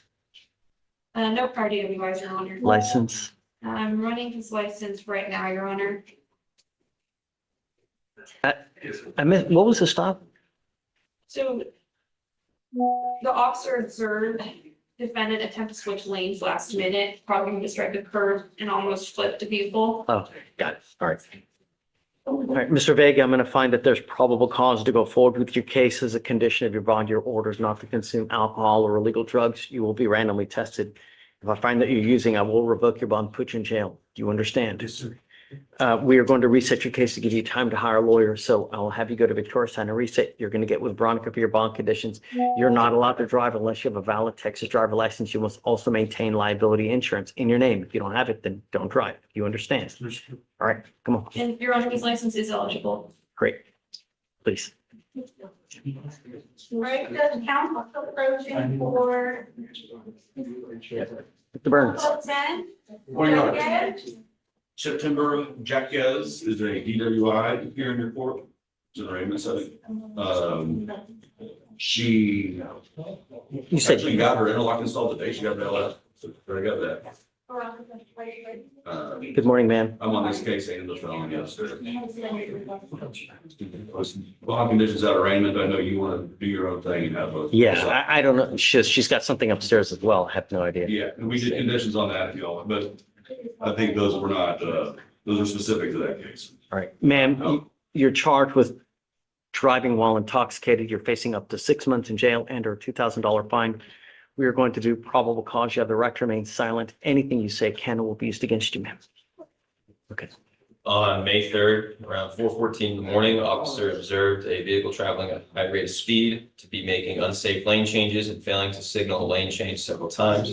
[SPEAKER 3] No prior DWIs, Your Honor.
[SPEAKER 1] License?
[SPEAKER 3] I'm running his license right now, Your Honor.
[SPEAKER 1] I missed, what was the stop?
[SPEAKER 3] So the officer observed defendant attempt to switch lanes last minute, causing him to strike the curb and almost flip the vehicle.
[SPEAKER 1] Oh, got it. All right. All right, Mr. Vega, I'm going to find that there's probable cause to go forward with your case as a condition of your bond. Your orders not to consume alcohol or illegal drugs. You will be randomly tested. If I find that you're using, I will revoke your bond, put you in jail. Do you understand?
[SPEAKER 12] Yes, sir.
[SPEAKER 1] We are going to reset your case to give you time to hire a lawyer. So I'll have you go to Victoria, sign a reset. You're going to get with Veronica for your bond conditions. You're not allowed to drive unless you have a valid Texas driver license. You must also maintain liability insurance in your name. If you don't have it, then don't drive. You understand? All right, come on.
[SPEAKER 3] And Your Honor, his license is eligible.
[SPEAKER 1] Great. Please.
[SPEAKER 8] Right, the council approaching for
[SPEAKER 1] Mr. Burns.
[SPEAKER 8] 10.
[SPEAKER 9] What do you got?
[SPEAKER 8] Again?
[SPEAKER 9] September, Jack Yez is a DWI here in your court. It's an arraignment setting. She
[SPEAKER 1] You said
[SPEAKER 9] actually got her interlock installed today. She got that last. So I got that.
[SPEAKER 1] Good morning, ma'am.
[SPEAKER 9] I'm on this case and the felony yesterday. Bond conditions out of arraignment. I know you want to do your own thing and have a.
[SPEAKER 1] Yeah, I don't know. She's got something upstairs as well. I have no idea.
[SPEAKER 9] Yeah, and we did conditions on that if you all, but I think those were not, those are specific to that case.
[SPEAKER 1] All right, ma'am, you're charged with driving while intoxicated. You're facing up to 6 months in jail and or $2,000 fine. We are going to do probable cause. You have the right to remain silent. Anything you say can or will be used against you, ma'am. Okay.
[SPEAKER 5] On May 3rd, around 4:14 in the morning, officer observed a vehicle traveling at a high rate of speed to be making unsafe lane changes and failing to signal a lane change several times.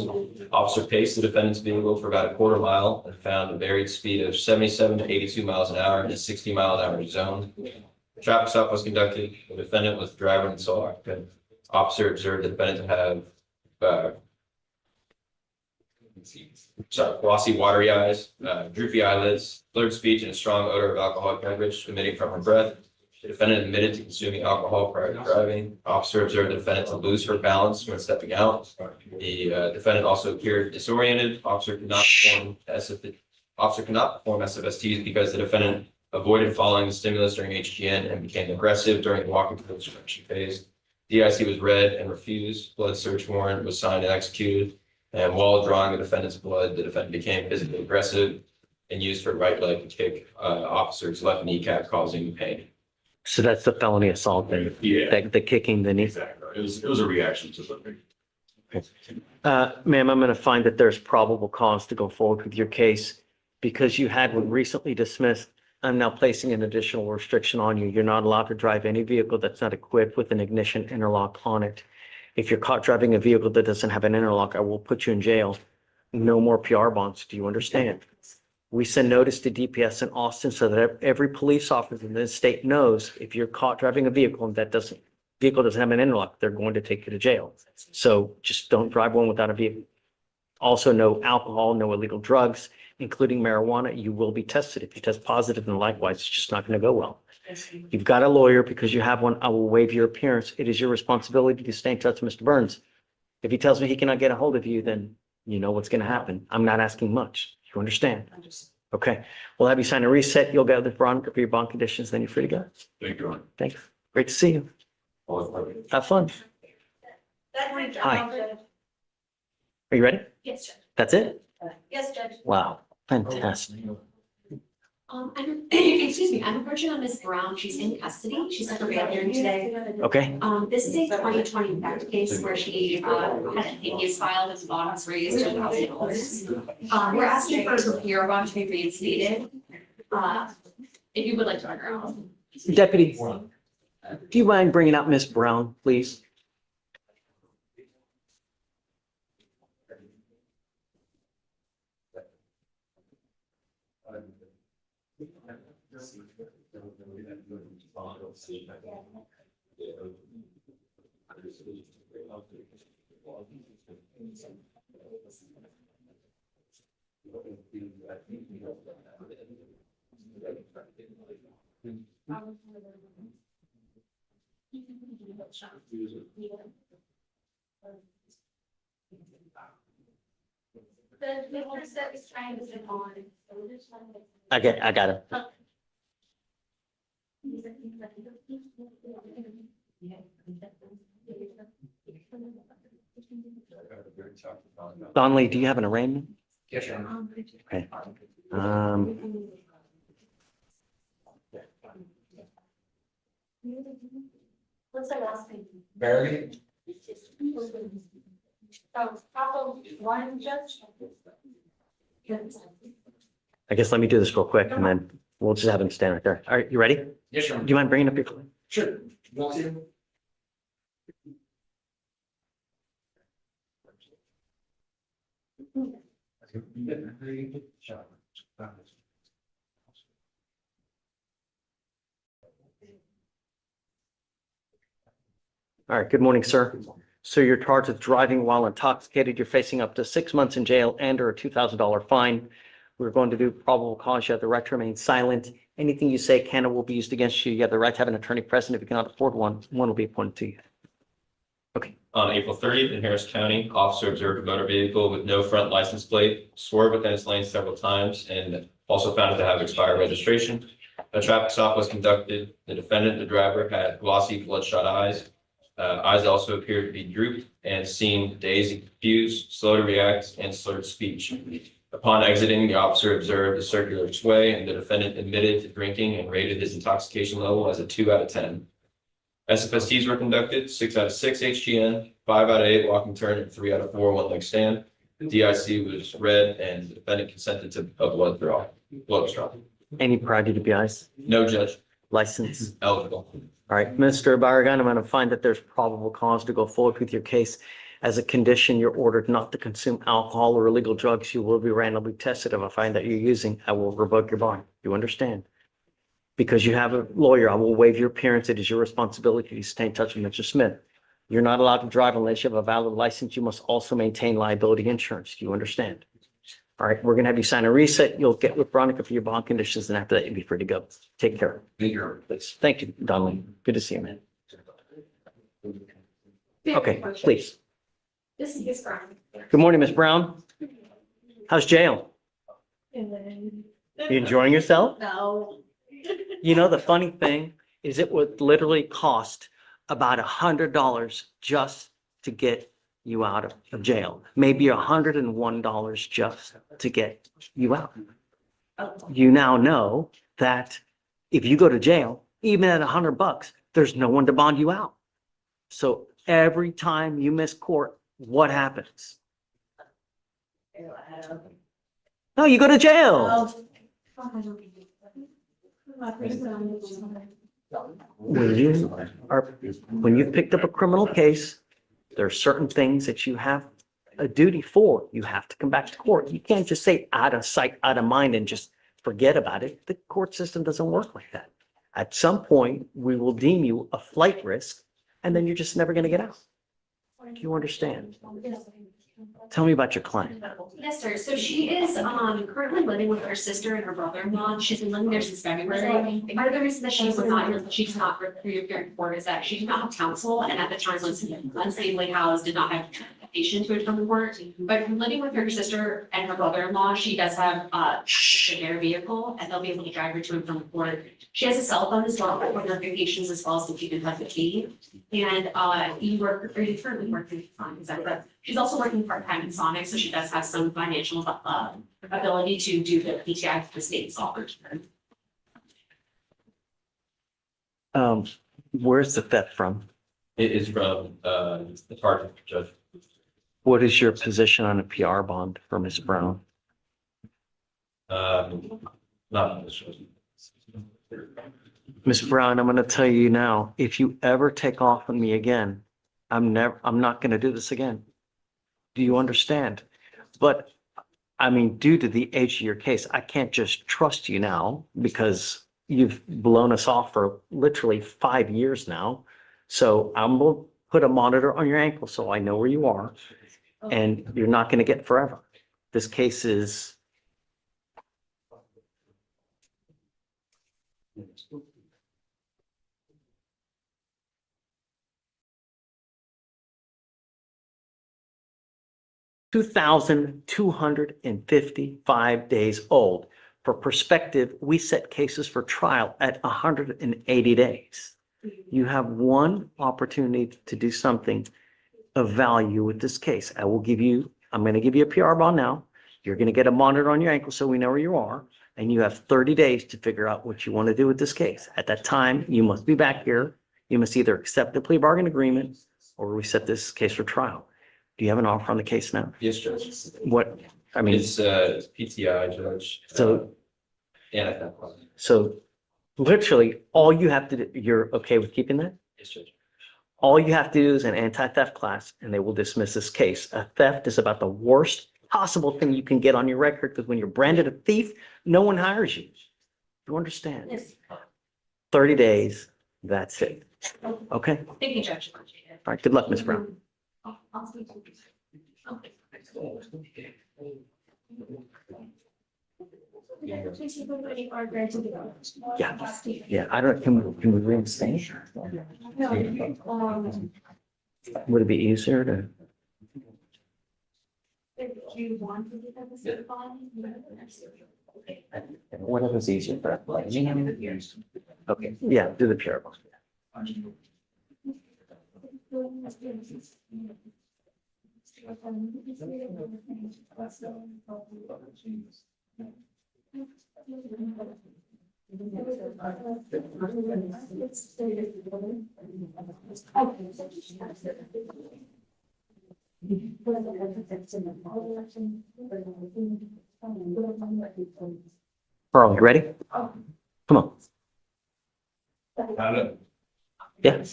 [SPEAKER 5] Officer paced the defendant's vehicle for about a quarter mile and found a varied speed of 77 to 82 miles an hour in a 60-mile-an-hour zone. The traffic stop was conducted. The defendant was the driver and sole occupant. Officer observed the defendant to have glossy, watery eyes, droopy eyelids, blurred speech, and a strong odor of alcoholic beverage emitting from her breath. The defendant admitted to consuming alcohol prior to driving. Officer observed the defendant to lose her balance when stepping out. The defendant also appeared disoriented. Officer could not perform SFSTs because the defendant avoided following the stimulus during HGN and became aggressive during the walking through the instruction phase. DIC was read and refused. Blood search warrant was signed and executed. And while drawing the defendant's blood, the defendant became physically aggressive and used her right leg to kick officer's left kneecap, causing pain.
[SPEAKER 1] So that's the felony assault then?
[SPEAKER 9] Yeah.
[SPEAKER 1] The kicking the knee?
[SPEAKER 9] Exactly. It was a reaction to something.
[SPEAKER 1] Ma'am, I'm going to find that there's probable cause to go forward with your case. Because you had one recently dismissed, I'm now placing an additional restriction on you. You're not allowed to drive any vehicle that's not equipped with an ignition interlock on it. If you're caught driving a vehicle that doesn't have an interlock, I will put you in jail. No more PR bonds. Do you understand? We send notice to DPS in Austin so that every police officer in this state knows if you're caught driving a vehicle and vehicle doesn't have an interlock, they're going to take you to jail. So just don't drive one without a vehicle. Also, no alcohol, no illegal drugs, including marijuana. You will be tested. If you test positive, then likewise, it's just not going to go well. You've got a lawyer because you have one. I will waive your appearance. It is your responsibility to stay in touch with Mr. Burns. If he tells me he cannot get a hold of you, then you know what's going to happen. I'm not asking much. You understand? Okay. We'll have you sign a reset. You'll get the bond for your bond conditions. Then you're free to go.
[SPEAKER 9] Thank you.
[SPEAKER 1] Thanks. Great to see you. Have fun. Hi. Are you ready?
[SPEAKER 2] Yes, Judge.
[SPEAKER 1] That's it?
[SPEAKER 2] Yes, Judge.
[SPEAKER 1] Wow. Fantastic.
[SPEAKER 2] Excuse me, I'm approaching on Miss Brown. She's in custody. She's at her bail hearing today.
[SPEAKER 1] Okay.
[SPEAKER 2] This is a 2020 fact case where she had a habeas filed as bond was raised to $1,000. We're asking for her PR bond to be reinstated. If you would like to honor out.
[SPEAKER 1] Deputy, do you mind bringing out Miss Brown, please?
[SPEAKER 2] The first step is trying to sit on.
[SPEAKER 1] I got it. Donnelly, do you have an arraignment?
[SPEAKER 11] Yes, sir.
[SPEAKER 1] Okay.
[SPEAKER 2] What's the last name?
[SPEAKER 11] Barry?
[SPEAKER 2] Oh, Papa, one judge.
[SPEAKER 1] I guess let me do this real quick and then we'll just have him stand right there. All right, you ready?
[SPEAKER 11] Yes, sir.
[SPEAKER 1] Do you mind bringing up your?
[SPEAKER 11] Sure. Want to?
[SPEAKER 1] All right, good morning, sir. So you're charged with driving while intoxicated. You're facing up to 6 months in jail and or a $2,000 fine. We're going to do probable cause. You have the right to remain silent. Anything you say can or will be used against you. You have the right to have an attorney present. If you cannot afford one, one will be appointed to you. Okay.
[SPEAKER 5] On April 30th in Harris County, officer observed a motor vehicle with no front license plate, swerved within its lane several times, and also found it to have expired registration. A traffic stop was conducted. The defendant, the driver, had glossy bloodshot eyes. Eyes also appeared to be drooped and seemed dazed and confused, slow to react, and slurred speech. Upon exiting, the officer observed a circular sway, and the defendant admitted to drinking and rated his intoxication level as a 2 out of 10. SFSTs were conducted, 6 out of 6 HGN, 5 out of 8 walking turn, and 3 out of 4 one leg stand. The DIC was read, and the defendant consented to a blood draw.
[SPEAKER 1] Any prior DWIs?
[SPEAKER 5] No, Judge.
[SPEAKER 1] License?
[SPEAKER 5] Eligible.
[SPEAKER 1] All right, Mr. Barragan, I'm going to find that there's probable cause to go forward with your case. As a condition, you're ordered not to consume alcohol or illegal drugs. You will be randomly tested. If I find that you're using, I will revoke your bond. You understand? Because you have a lawyer, I will waive your appearance. It is your responsibility to stay in touch with Mr. Smith. You're not allowed to drive unless you have a valid license. You must also maintain liability insurance. Do you understand? All right, we're going to have you sign a reset. You'll get with Veronica for your bond conditions, and after that, you'll be free to go. Take care. Please. Thank you, Donnelly. Good to see you, man. Okay, please.
[SPEAKER 6] This is Brown.
[SPEAKER 1] Good morning, Ms. Brown. How's jail? You enjoying yourself?
[SPEAKER 6] No.
[SPEAKER 1] You know, the funny thing is it would literally cost about $100 just to get you out of jail. Maybe $101 just to get you out. You now know that if you go to jail, even at $100, there's no one to bond you out. So every time you miss court, what happens? No, you go to jail. When you've picked up a criminal case, there are certain things that you have a duty for. You have to come back to court. You can't just say out of sight, out of mind, and just forget about it. The court system doesn't work like that. At some point, we will deem you a flight risk, and then you're just never going to get out. Do you understand? Tell me about your client.
[SPEAKER 2] Yes, sir. So she is currently living with her sister and her brother-in-law. She's been living there since February. Part of the reason that she's not reappearing in court is that she did not have counsel, and at the time was unstably housed, did not have a patient to attend court. But living with her sister and her brother-in-law, she does have their vehicle, and they'll be able to drive her to and from court. She has a cell phone as well for notifications, as well as to keep in touch with me. And you currently working on, is that correct? She's also working part-time in Sonic, so she does have some financial ability to do the PTI for the state's offers.
[SPEAKER 1] Where's the theft from?
[SPEAKER 5] It is from the target, Judge.
[SPEAKER 1] What is your position on a PR bond for Ms. Brown?
[SPEAKER 5] Not this one.
[SPEAKER 1] Ms. Brown, I'm going to tell you now, if you ever take off on me again, I'm not going to do this again. Do you understand? But I mean, due to the age of your case, I can't just trust you now because you've blown us off for literally 5 years now. So I'm going to put a monitor on your ankle so I know where you are, and you're not going to get forever. This case is $2,255 days old. For perspective, we set cases for trial at 180 days. You have one opportunity to do something of value with this case. I'm going to give you a PR bond now. You're going to get a monitor on your ankle so we know where you are. And you have 30 days to figure out what you want to do with this case. At that time, you must be back here. You must either accept the plea bargain agreement or we set this case for trial. Do you have an offer on the case now?
[SPEAKER 5] Yes, Judge.
[SPEAKER 1] What, I mean.
[SPEAKER 5] It's PTI, Judge.
[SPEAKER 1] So.
[SPEAKER 5] And I think.
[SPEAKER 1] So literally all you have to do, you're okay with keeping that?
[SPEAKER 5] Yes, Judge.
[SPEAKER 1] All you have to do is an anti-theft class and they will dismiss this case. A theft is about the worst possible thing you can get on your record because when you're branded a thief, no one hires you. You understand?
[SPEAKER 2] Yes.
[SPEAKER 1] 30 days, that's it. Okay?
[SPEAKER 2] Thank you, Judge.
[SPEAKER 1] All right, good luck, Ms. Brown.
[SPEAKER 2] I'll speak to you. Okay.
[SPEAKER 1] Yeah, I don't, can we reinstate? Would it be easier to?
[SPEAKER 6] Do you want to do that as a bond?
[SPEAKER 1] Whatever's easier for everybody. Okay, yeah, do the pure bond. Carl, you ready? Come on. Yeah.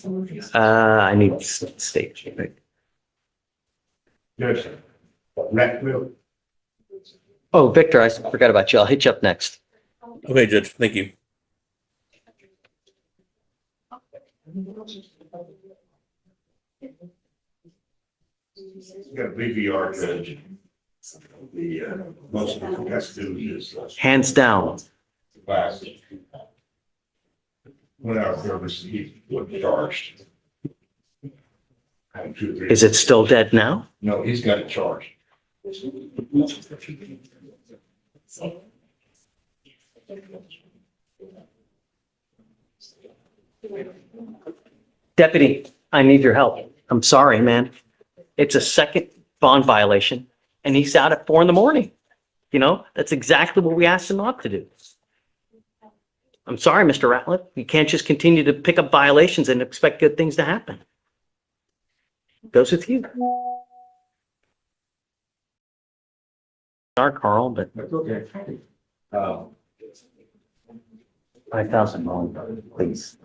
[SPEAKER 1] I need stage.
[SPEAKER 12] Yes. Maxwell.
[SPEAKER 1] Oh, Victor, I forgot about you. I'll hit you up next.
[SPEAKER 13] Okay, Judge, thank you.
[SPEAKER 12] Got BVR judge. The, most of the has to do is.
[SPEAKER 1] Hands down.
[SPEAKER 12] Last. When our service, he was charged.
[SPEAKER 1] Is it still dead now?
[SPEAKER 12] No, he's got it charged.
[SPEAKER 1] Deputy, I need your help. I'm sorry, man. It's a second bond violation and he's out at 4 a.m. You know, that's exactly what we asked him not to do. I'm sorry, Mr. Ratliff. You can't just continue to pick up violations and expect good things to happen. Goes with you. Sorry, Carl, but.
[SPEAKER 12] That's okay.
[SPEAKER 1] 5,000, please.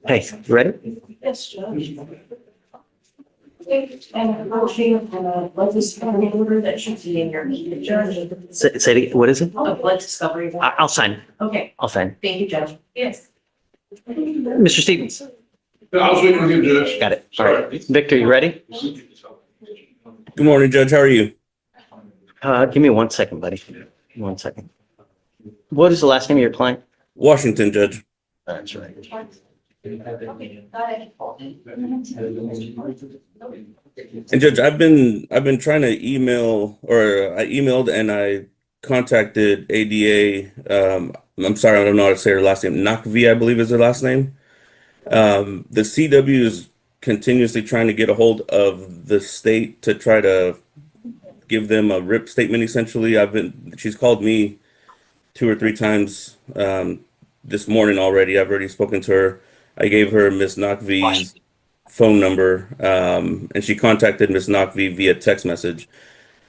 [SPEAKER 1] Hey, you ready?
[SPEAKER 6] Yes, Judge. And motion and a blood discovery order that should be in your meeting, Judge.
[SPEAKER 1] Say it, what is it?
[SPEAKER 6] A blood discovery.
[SPEAKER 1] I'll sign it.
[SPEAKER 6] Okay,
[SPEAKER 1] I'll sign
[SPEAKER 6] thank you, Judge. Yes.
[SPEAKER 1] it. Mr. Stevens,
[SPEAKER 12] I was waiting on you, Judge.
[SPEAKER 1] got it. All right. Victor, you ready?
[SPEAKER 13] Good morning, Judge. How are you?
[SPEAKER 1] Give me 1 second, buddy. 1 second. What is the last name of your client?
[SPEAKER 13] Washington, Judge.
[SPEAKER 1] That's right.
[SPEAKER 6] Okay, got it.
[SPEAKER 13] And Judge, I've been trying to email, or I emailed and I contacted ADA. I'm sorry, I don't know how to say her last name. Nakvi, I believe is her last name. The CW is continuously trying to get a hold of the state to try to give them a RIP statement. Essentially, she's called me 2 or 3 times this morning already. I've already spoken to her. I gave her Miss Nakvi's phone number, and she contacted Miss Nakvi via text message.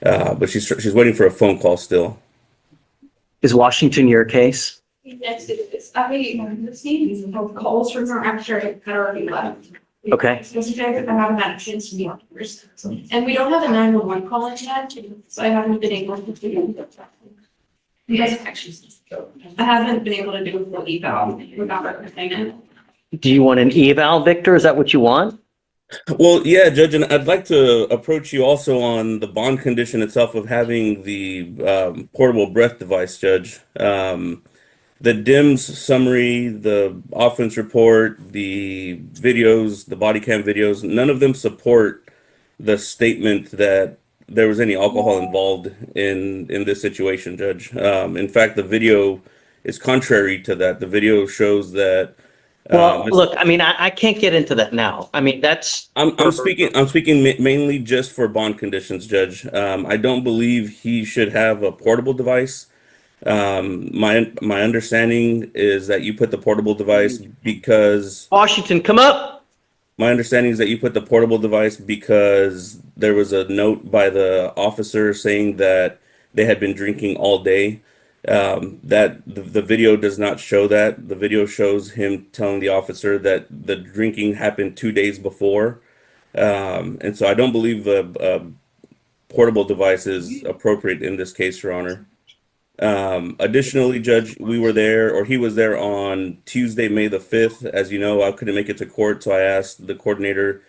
[SPEAKER 13] But she's waiting for a phone call still.
[SPEAKER 1] Is Washington your case?
[SPEAKER 3] Yes, it is. I mean, the scenes of calls from her after I had already left.
[SPEAKER 1] Okay.
[SPEAKER 3] Yesterday, I haven't had a chance to meet others. And we don't have a 911 call in yet, so I haven't been able to do it. Yes, actually, I haven't been able to do a full eval without everything in.
[SPEAKER 1] Do you want an eval, Victor? Is that what you want?
[SPEAKER 13] Well, yeah, Judge, and I'd like to approach you also on the bond condition itself of having the portable breath device, Judge. The DIMS summary, the offense report, the videos, the body cam videos, none of them support the statement that there was any alcohol involved in this situation, Judge. In fact, the video is contrary to that. The video shows that.
[SPEAKER 1] Well, look, I mean, I can't get into that now. I mean, that's.
[SPEAKER 13] I'm speaking mainly just for bond conditions, Judge. I don't believe he should have a portable device. My understanding is that you put the portable device because
[SPEAKER 1] Washington, come up.
[SPEAKER 13] my understanding is that you put the portable device because there was a note by the officer saying that they had been drinking all day. That the video does not show that. The video shows him telling the officer that the drinking happened 2 days before. And so I don't believe a portable device is appropriate in this case, Your Honor. Additionally, Judge, we were there, or he was there on Tuesday, May the 5th. As you know, I couldn't make it to court, so I asked the coordinator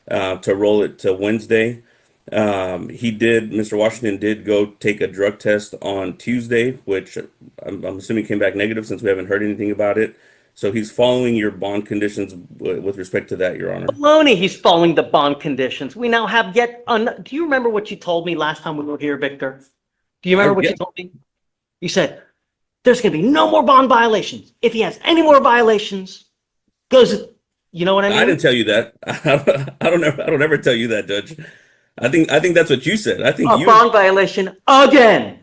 [SPEAKER 13] to roll it to Wednesday. Mr. Washington did go take a drug test on Tuesday, which I'm assuming came back negative since we haven't heard anything about it. So he's following your bond conditions with respect to that, Your Honor.
[SPEAKER 1] Baloney, he's following the bond conditions. We now have do you remember what you told me last time we were here, Victor? Do you remember what you told me? You said, there's gonna be no more bond violations. If he has any more violations, you know what I mean?
[SPEAKER 13] I didn't tell you that. I don't ever tell you that, Judge. I think that's what you said. I think
[SPEAKER 1] A bond violation again.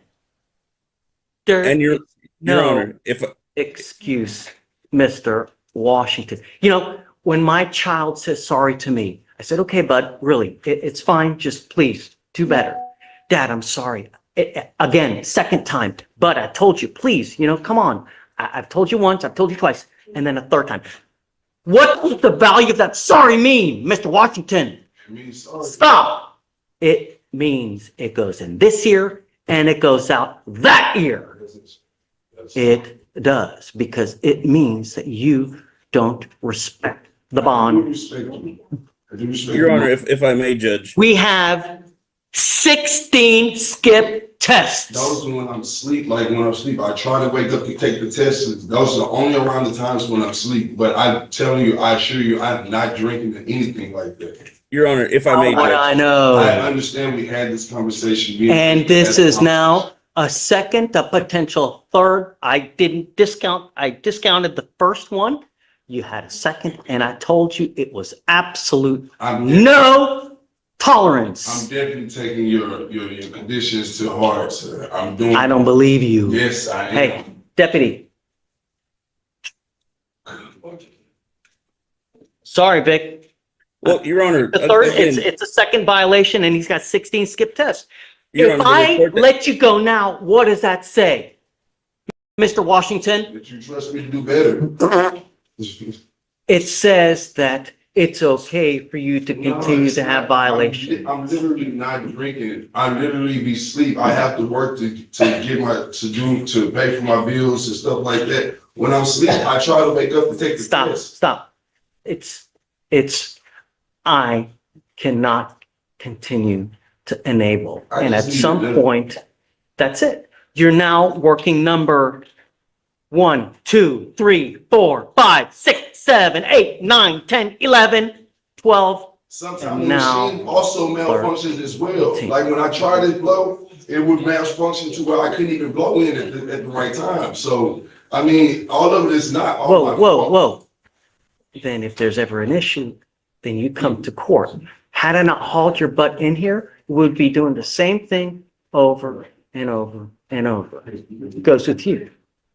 [SPEAKER 13] And Your Honor, if
[SPEAKER 1] excuse, Mr. Washington. You know, when my child says sorry to me, I said, okay, bud, really, it's fine. Just please do better. Dad, I'm sorry. Again, second time, but I told you, please, come on. I've told you once, I've told you twice, and then a third time. What does the value of that sorry mean, Mr. Washington?
[SPEAKER 11] It means sorry.
[SPEAKER 1] Stop. It means it goes in this ear and it goes out that ear. It does, because it means that you don't respect the bond.
[SPEAKER 13] Your Honor, if I may, Judge.
[SPEAKER 1] We have 16 skip tests.
[SPEAKER 11] Those are when I'm asleep. Like when I'm asleep, I try to wake up to take the tests. Those are only around the times when I'm asleep. But I'm telling you, I assure you, I'm not drinking anything like that.
[SPEAKER 13] Your Honor, if I may,
[SPEAKER 1] What
[SPEAKER 13] Judge.
[SPEAKER 1] I know.
[SPEAKER 11] I understand we had this conversation.
[SPEAKER 1] And this is now a second, a potential third. I discounted the first one. You had a second, and I told you it was absolute no tolerance.
[SPEAKER 11] I'm definitely taking your conditions to heart, sir.
[SPEAKER 1] I don't believe you.
[SPEAKER 11] Yes, I am.
[SPEAKER 1] Hey, deputy. Sorry, Vic.
[SPEAKER 13] Well, Your Honor,
[SPEAKER 1] The third,
[SPEAKER 13] again,
[SPEAKER 1] it's a second violation, and he's got 16 skip tests.
[SPEAKER 13] Your
[SPEAKER 1] If
[SPEAKER 13] Honor, the
[SPEAKER 1] I
[SPEAKER 13] report that-
[SPEAKER 1] let you go now, what does that say? Mr. Washington?
[SPEAKER 11] That you trust me to do better.
[SPEAKER 1] It says that it's okay for you to continue to have violations.
[SPEAKER 11] I'm literally not drinking. I literally be asleep. I have to work to pay for my bills and stuff like that. When I'm asleep, I try to wake up to take the test.
[SPEAKER 1] Stop. I cannot continue to enable. And at some point, that's it. You're now working number 1, 2, 3, 4, 5, 6, 7, 8, 9, 10, 11, 12.
[SPEAKER 11] Sometimes the machine also malfunctions as well. Like when I tried to blow, it would malfunction to where I couldn't even blow in at the right time. So, I mean, all of it is not all my fault.
[SPEAKER 1] Whoa. Then if there's ever an issue, then you come to court. Had I not hauled your butt in here, we'd be doing the same thing over and over and over. It goes with you.